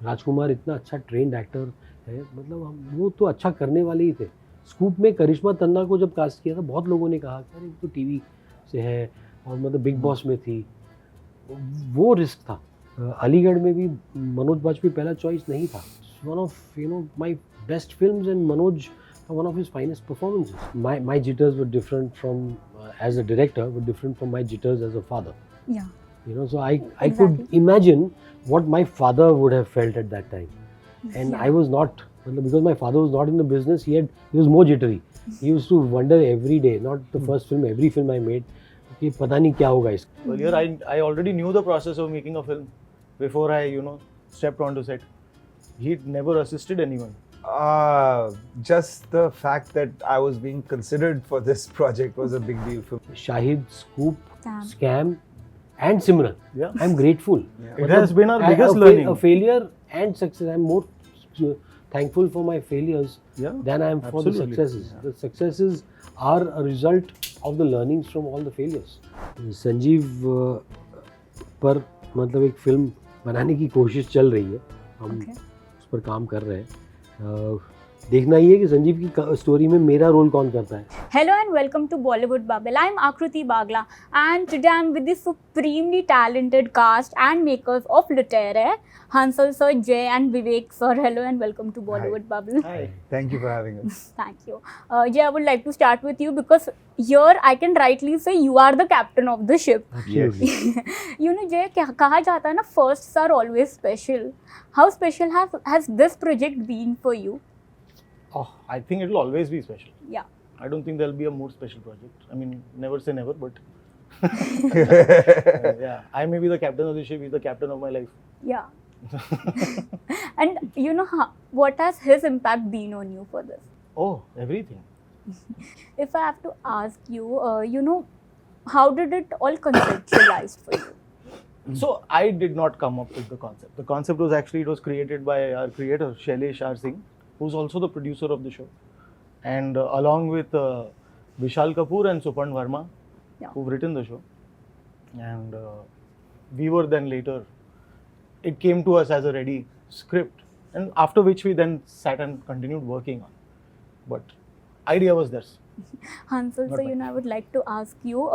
राजकुमार इतना अच्छा trained actor है, मतलब हम वो तो अच्छा करने वाले ही थे. स्कूप में करिश्मा तन्ना को जब कास्ट किया था, बहुत लोगों ने कहा कि अरे तो टीवी से है और मतलब बिग बॉस में थी. वो रिस्क था. अलीगढ़ में भी मनोज बाजपेयी पहला चॉइस नहीं था. One of my best films and Manoj one of his finest performances. My jitters were different from as a director were different from my jitters as a father. Yeah. So I could imagine what my father would have felt at that time. And I was not, because my father was not in the business. He was more jittery. He used to wonder every day, not the first film, every film I made, कि पता नहीं क्या होगा इसका. Earlier, I already knew the process of making a film before I stepped onto set. He'd never assisted anyone. Just the fact that I was being considered for this project was a big deal for me. Shahid, Scoop, Scam, and Simran. Yeah. I'm grateful. Yeah. It has been our biggest learning. A failure and success. I'm more thankful for my failures than I am for the successes. Yeah. The successes are a result of the learnings from all the failures. Sanjeev पर मतलब एक film बनाने की कोशिश चल रही है. हम उस पर काम कर रहे हैं. देखना ही है कि संजीव की स्टोरी में मेरा रोल कौन करता है. Hello and welcome to Bollywood Bubble. I'm Aakruti Bagla and today I'm with the supremely talented cast and makers of Lootere, Hansal sir, Jay and Vivek sir. Hello and welcome to Bollywood Bubble. Hi. Thank you for having us. Thank you. Jay, I would like to start with you because here I can rightly say you are the captain of the ship. Absolutely. Jay, कहा जाता है ना, firsts are always special. How special has this project been for you? Oh, I think it'll always be special. Yeah. I don't think there'll be a more special project. I mean, never say never, but yeah, I may be the captain of the ship. He's the captain of my life. Yeah. And what has his impact been on you for this? Oh, everything. If I have to ask you, how did it all conceptualized for you? So I did not come up with the concept. The concept was created by our creator Shailesh R. Singh, who's also the producer of the show, and along with Vishal Kapoor and Supan Verma, who've written the show. And we were then later, it came to us as a ready script, and after which we then sat and continued working on. But idea was theirs. Hansal, so I would like to ask you,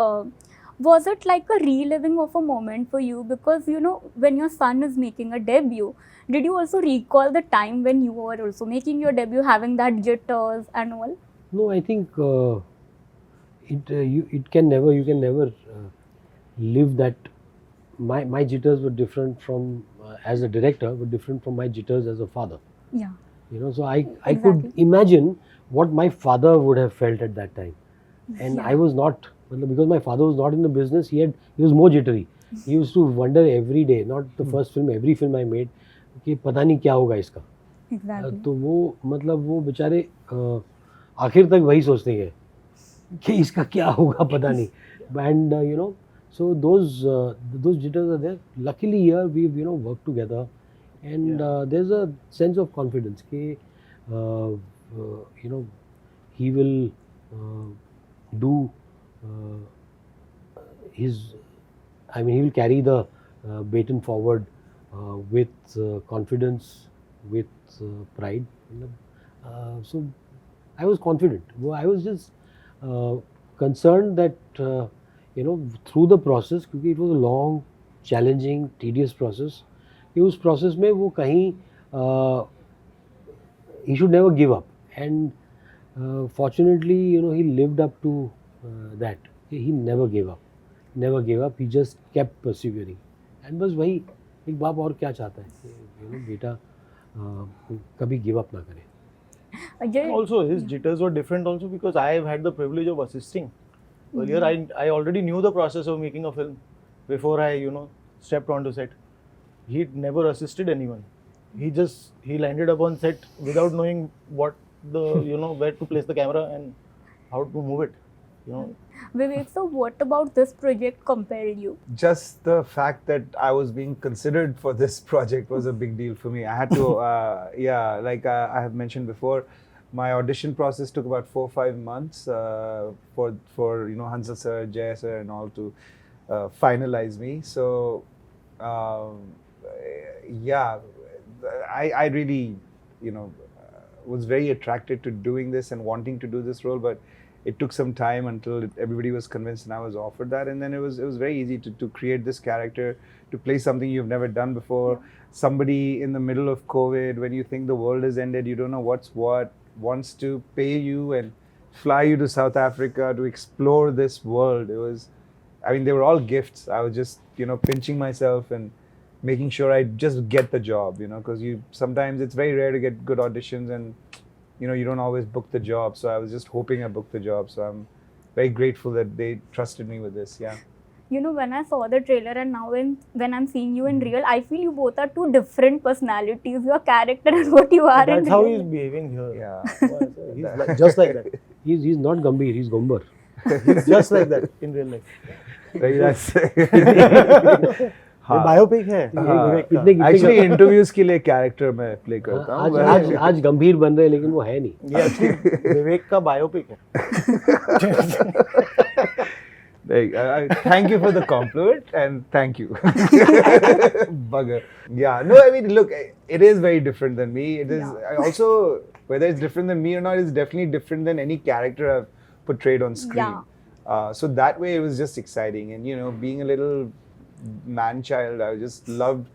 was it like a reliving of a moment for you? Because when your son is making a debut, did you also recall the time when you were also making your debut, having that jitters and all? No, I think you can never live that. My jitters were different from as a director, were different from my jitters as a father. Yeah. So I could imagine what my father would have felt at that time. And I was not, because my father was not in the business. He was more jittery. He used to wonder every day, not the first film, every film I made, कि पता नहीं क्या होगा इसका. Exactly. तो वो बेचारे आखिर तक वही सोचते हैं कि इसका क्या होगा पता नहीं. And so those jitters are there. Luckily here we've worked together, and there's a sense of confidence कि he will do he will carry the baton forward with confidence, with pride. So I was confident. I was just concerned that through the process, क्योंकि it was a long, challenging, tedious process, कि उस process में वो कहीं he should never give up. And fortunately, he lived up to that. He never gave up. He just kept persevering. And बस वही एक बाप और क्या चाहता है कि बेटा कभी give up ना करे. Also, his jitters were different also because I have had the privilege of assisting. Earlier, I already knew the process of making a film before I stepped onto set. He'd never assisted anyone. He landed up on set without knowing what where to place the camera and how to move it. Vivek, so what about this project compelled you? Just the fact that I was being considered for this project was a big deal for me. I had to, like I have mentioned before, my audition process took about 4 or 5 months for Hansal sir, Jay sir and all to finalize me. So I really, you know, was very attracted to doing this and wanting to do this role, but it took some time until everybody was convinced and I was offered that. And then it was very easy to create this character, to play something you've never done before. Somebody in the middle of COVID, when you think the world has ended, you don't know what's what, wants to pay you and fly you to South Africa to explore this world. It was, I mean, they were all gifts. I was just, you know, pinching myself and making sure I just get the job, you know, because sometimes it's very rare to get good auditions and, you know, you don't always book the job. So I was just hoping I booked the job. So I'm very grateful that they trusted me with this. Yeah. You know, when I saw the trailer and now when I'm seeing you in real, I feel you both are two different personalities. Your character and what you are in real. That's how he's behaving here. Yeah. He's just like that. He's not Gambhir, he's Gomber. He's just like that in real life. Very nice. ये biopic है विवेक का। Actually interviews के लिए character मैं play करता हूँ। आज गंभीर बन रहे लेकिन वो है नहीं। ये actually विवेक का बायोपिक है। Thank you for the compliment and thank you. Bugger. Yeah, no, I mean, look, it is very different than me. It is I also, whether it's different than me or not, it's definitely different than any character I've portrayed on screen. Yeah. So that way it was just exciting. And, you know, being a little man-child, I just loved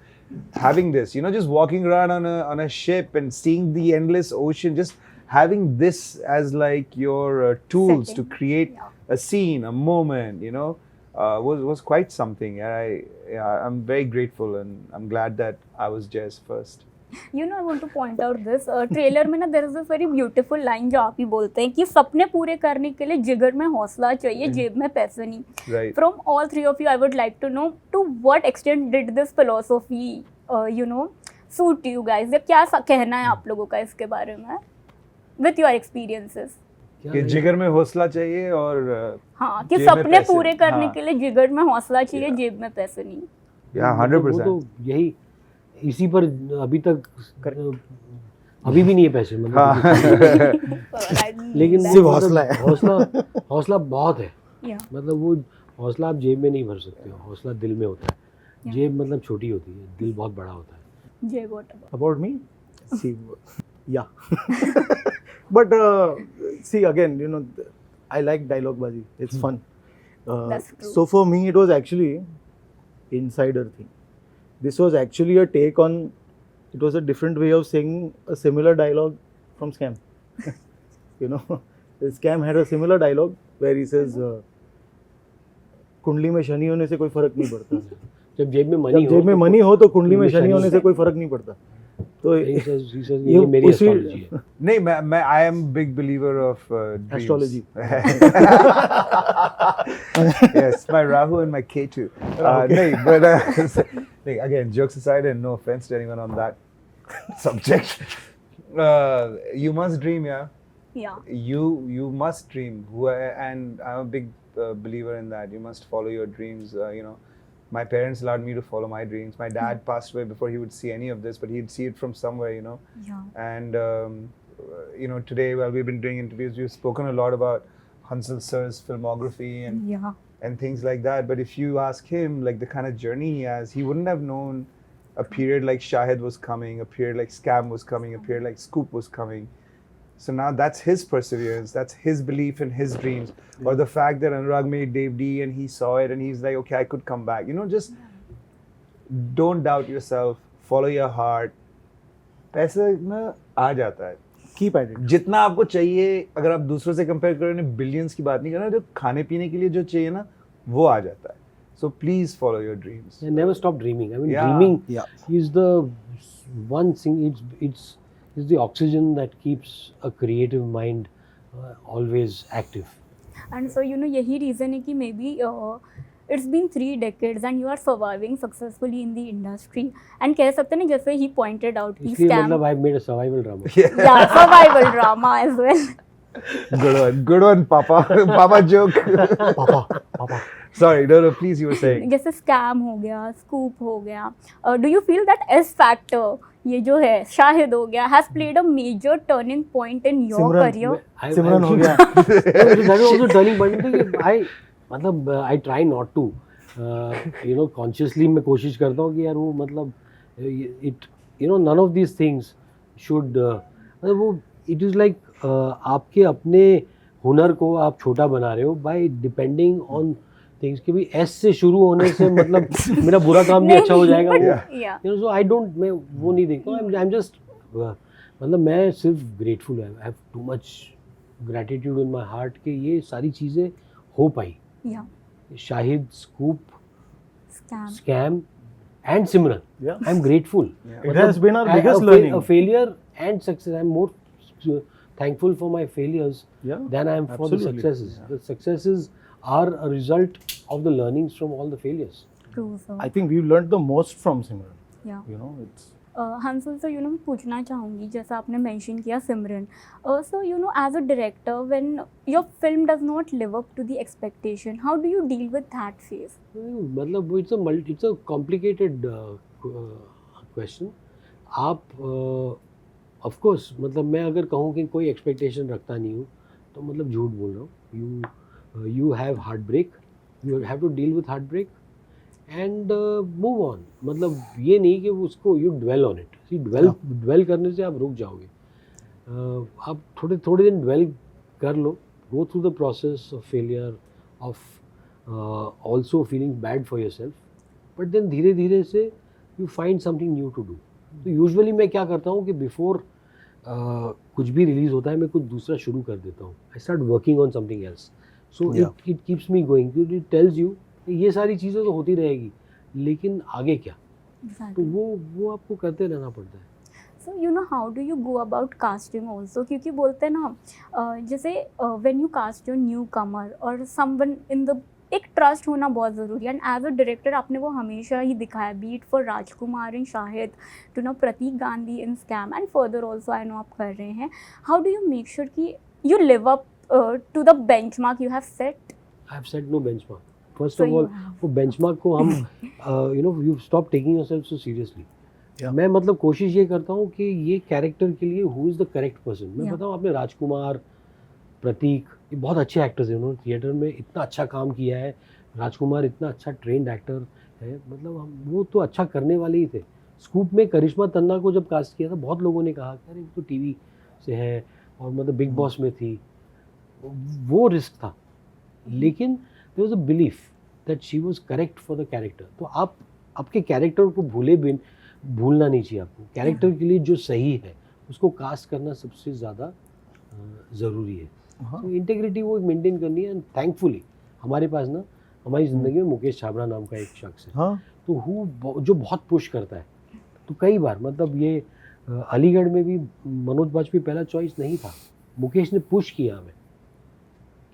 having this, you know, just walking around on a ship and seeing the endless ocean, just having this as like your tools Setting. to create a scene, a moment, you know, was quite something. I'm very grateful and I'm glad that I was Jay's first. You know, I want to point out this trailer में ना there is a very beautiful line जो आप ही बोलते हैं कि सपने पूरे करने के लिए जिगर में हौसला चाहिए जेब में पैसे नहीं. Right. From all three of you, I would like to know to what extent did this philosophy, you know, suit you guys? या क्या कहना है आप लोगों का इसके बारे में? With your experiences. कि जिगर में हौसला चाहिए और हाँ कि सपने पूरे करने के लिए जिगर में हौसला चाहिए जेब में पैसे नहीं. Yeah, 100%. तो यही इसी पर अभी तक अभी भी नहीं है पैसे मतलब लेकिन सिर्फ हौसला है. हौसला बहुत है. मतलब वो हौसला आप जेब में नहीं भर सकते हो. हौसला दिल में होता है. जेब मतलब छोटी होती है, दिल बहुत बड़ा होता है. Jay, what about me? See, yeah. But see, again, you know, I like dialogue bazi. It's fun. That's true. So for me, it was actually insider thing. This was actually a take on. It was a different way of saying a similar dialogue from Scam. You know, Scam had a similar dialogue where he says, "कुंडली में शनि होने से कोई फर्क नहीं पड़ता." जब जेब में मनी हो तो कुंडली में शनि होने से कोई फर्क नहीं पड़ता. तो ये मेरी एस्ट्रोलॉजी है. नहीं मैं I am big believer of dreams. Astrology. Yes, my Rahu and my Ketu. नहीं, but again, jokes aside, and no offense to anyone on that subject. You must dream, yeah. Yeah. You must dream, and I'm a big believer in that. You must follow your dreams. You know, my parents allowed me to follow my dreams. My dad passed away before he would see any of this, but he'd see it from somewhere, you know. Yeah. And you know, today while we've been doing interviews, we've spoken a lot about Hansal sir's filmography and things like that. But if you ask him, like the kind of journey he has, he wouldn't have known a period like Shahid was coming, a period like Scam was coming, a period like Scoop was coming. So now that's his perseverance, that's his belief in his dreams, or the fact that Anurag made Dev D and he saw it and he's like, okay, I could come back. You know, just don't doubt yourself, follow your heart. पैसा ना आ जाता है. Keep at it. जितना आपको चाहिए, अगर आप दूसरों से कंपेयर करें, बिलियंस की बात नहीं करना, जो खाने पीने के लिए जो चाहिए ना, वो आ जाता है. So please follow your dreams. And never stop dreaming. I mean, dreaming is the one thing. It's the oxygen that keeps a creative mind always active. And so, you know, यही reason है कि maybe it's been 3 decades and you are surviving successfully in the industry. And कह सकते हैं ना, जैसे he pointed out कि इसलिए Scam. मतलब I've made a survival drama. Yeah, survival drama as well. Good one, Papa. Papa joke. Papa. Sorry, no, please, you were saying. जैसे Scam हो गया, Scoop हो गया. Do you feel that S factor, ये जो है शाहिद हो गया, has played a major turning point in your career? सिमरन हो गया. That is also turning point. I try not to, you know, consciously मैं कोशिश करता हूँ कि यार वो मतलब none of these things should मतलब वो it is like आपके अपने हुनर को आप छोटा बना रहे हो by depending on things कि भाई S से शुरू होने से मतलब मेरा बुरा काम भी अच्छा हो जाएगा वो so I don't मैं वो नहीं देखता हूँ I'm just मतलब मैं सिर्फ grateful है I have too much gratitude in my heart कि ये सारी चीज़ें हो पाई Shahid Scoop scam and Simran. Yeah. I'm grateful. It has been our biggest learning. A failure and success. I'm more thankful for my failures than I am for the successes. The successes are a result of the learnings from all the failures. True, sir. I think we've learned the most from Simran. Yeah. You know, it's. Hansal sir मैं पूछना चाहूँगी जैसा आपने mention किया Simran so as a director when your film does not live up to the expectation how do you deal with that phase मतलब it's a complicated question आप of course मतलब मैं अगर कहूँ कि कोई एक्सपेक्टेशन रखता नहीं हूँ तो मतलब झूठ बोल रहा हूँ you have heartbreak you have to deal with heartbreak and move on मतलब ये नहीं कि उसको you dwell on it dwell करने से आप रुक जाओगे आप थोड़े दिन ड्वेल कर लो go through the process of failure of also feeling bad for yourself but then धीरे धीरे से you find something new to do तो यूजुअली मैं क्या करता हूँ कि बिफोर कुछ भी रिलीज़ होता है मैं कुछ दूसरा शुरू कर देता हूँ I start working on something else so it keeps me going it tells you ये सारी चीज़ें तो होती रहेगी लेकिन आगे क्या तो वो आपको करते रहना पड़ता है so how do you go about casting also क्योंकि बोलते हैं ना जैसे when you cast your newcomer और समवन इन द एक ट्रस्ट होना बहुत ज़रूरी है एंड एज अ डायरेक्टर आपने वो हमेशा ही दिखाया beat for Rajkumar in Shahid to know Pratik Gandhi in Scam and further also I know आप कर रहे हैं how do you make sure कि you live up to the benchmark you have set I have set no benchmark first of all वो benchmark को हम you stop taking yourself so seriously मैं मतलब कोशिश ये करता हूँ कि ये कैरेक्टर के लिए who is the correct person मैं बताऊँ आपने राजकुमार प्रतीक ये बहुत अच्छे एक्टर्स हैं उन्होंने थिएटर में इतना अच्छा काम किया है राजकुमार इतना अच्छा ट्रेंड एक्टर है मतलब हम वो तो अच्छा करने वाले ही थे स्कूप में करिश्मा तन्ना को जब कास्ट किया था बहुत लोगों ने कहा कि अरे तो टीवी से है और मतलब बिग बॉस में थी वो रिस्क था लेकिन there was a belief that she was correct for the character तो आप आपके कैरेक्टर को भूलना नहीं चाहिए आपको कैरेक्टर के लिए जो सही है उसको कास्ट करना सबसे ज़्यादा ज़रूरी है तो इंटीग्रिटी वो मेंटेन करनी है एंड थैंकफुली हमारे पास ना हमारी ज़िंदगी में मुकेश छाबड़ा नाम का एक शख्स है तो जो बहुत पुश करता है तो कई बार मतलब ये अलीगढ़ में भी मनोज वाजपेयी पहला चॉइस नहीं था मुकेश ने पुश किया हमें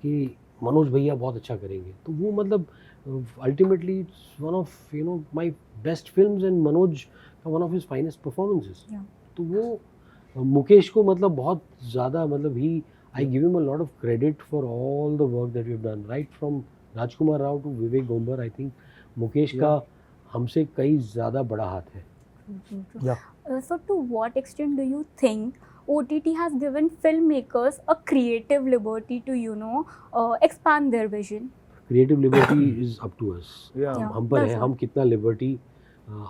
कि मनोज भैया बहुत अच्छा करेंगे तो वो मतलब ultimately it's one of my best films and Manoj का one of his finest performances तो वो मुकेश को मतलब बहुत ज़्यादा मतलब ही I give him a lot of credit for all the work that we've done, right from Rajkumar Rao to Vivek Gomber. I think Mukesh का हमसे कई ज़्यादा बड़ा हाथ है. So to what extent do you think OTT has given filmmakers a creative liberty to expand their vision? Creative liberty is up to us. हम पर है हम कितना liberty,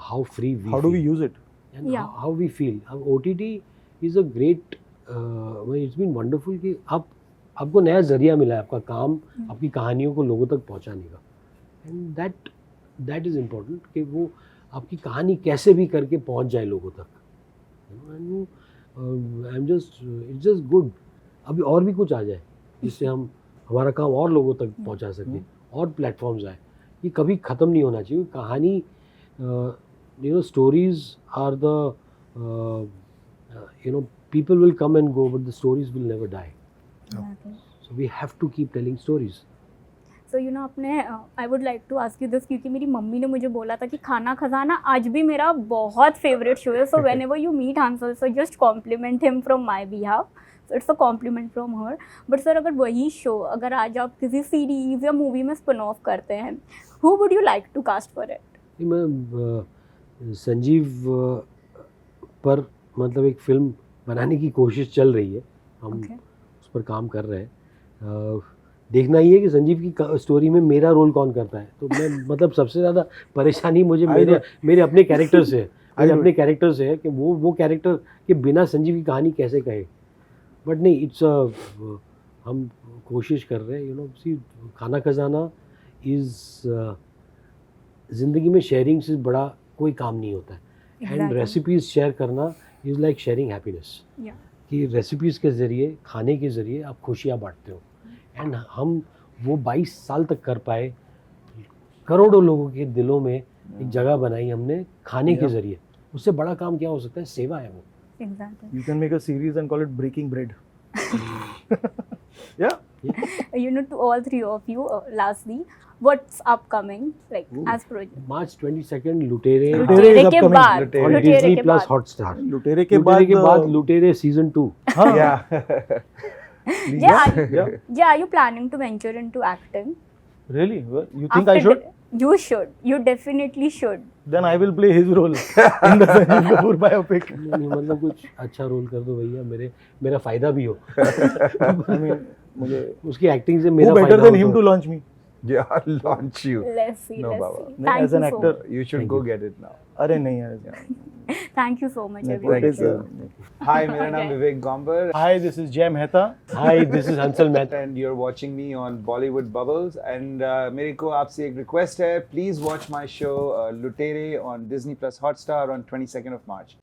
how free we how feel. do we use it? And how we feel. OTT is a great it's been wonderful कि आपको नया जरिया मिला है आपका काम आपकी कहानियों को लोगों तक पहुंचाने का एंड दैट इज़ इम्पोर्टेंट कि वो आपकी कहानी कैसे भी करके पहुंच जाए लोगों तक I am just it's just good अभी और भी कुछ आ जाए जिससे हम हमारा काम और लोगों तक पहुंचा सकें और प्लेटफॉर्म्स आए ये कभी ख़त्म नहीं होना चाहिए कहानी stories are the people will come and go but the stories will never die so we have to keep telling stories so अपने I would like to ask you this क्योंकि मेरी मम्मी ने मुझे बोला था कि खाना खजाना आज भी मेरा बहुत फेवरेट शो है so whenever you meet Hansal so just compliment him from my behalf so it's a compliment from her but sir अगर वही शो अगर आज आप किसी सीरीज या मूवी में स्पिन ऑफ करते हैं who would you like to cast for it मैं संजीव पर मतलब एक फिल्म बनाने की कोशिश चल रही है हम उस पर काम कर रहे हैं देखना ही है कि संजीव की स्टोरी में मेरा रोल कौन करता है तो मैं मतलब सबसे ज़्यादा परेशानी मुझे मेरे अपने कैरेक्टर से आज अपने कैरेक्टर से है कि वो कैरेक्टर के बिना संजीव की कहानी कैसे कहे. बट नहीं, इट्स हम कोशिश कर रहे हैं, सी खाना खजाना इज़ ज़िंदगी में शेयरिंग से बड़ा कोई काम नहीं होता है. एंड रेसिपीज़ शेयर करना इज़ लाइक शेयरिंग हैप्पीनेस. कि रेसिपीज़ के ज़रिए, खाने के ज़रिए आप खुशियाँ बांटते हो. एंड हम वो 22 साल तक कर पाए. करोड़ों लोगों के दिलों में एक जगह बनाई हमने खाने के ज़रिए. उससे बड़ा काम क्या हो सकता है? सेवा है वो. Exactly. You can make a series and call it Breaking Bread. Yeah. To all three of you, lastly, what's upcoming, like as project? March 22nd लुटेरे Lootere is के upcoming. बाद, Lootere. on लुटेरे Disney के Plus बाद. Hotstar. लुटेरे के लुटेरे के बाद बाद लुटेरे सीजन 2. हाँ. Yeah. Yeah, are you planning to venture into acting? Really? Well, you think I should? You should. You definitely should. Then I will play his role in the Sanjeev Kapoor biopic. नहीं, मतलब कुछ अच्छा role कर दो भैया, मेरा फायदा भी हो. I mean, मुझे उसकी एक्टिंग से who मेरा better फायदा than हो him तो. to launch me? Yeah, launch you. Let's see. No, Let's Baba. see. Then Thank as an you so actor, much. You should Thank go you. get it now. अरे नहीं यार. Thank you so much, Thank everyone. you. Thank you. Hi, मेरा नाम विवेक गॉम्बर. Hi, this is Jay Mehta. Hi, this is Hansal Mehta. And you're watching me on Bollywood Bubbles. And मेरे को आपसे एक request है. Please watch my show Lootere on Disney Plus Hotstar on 22nd of March.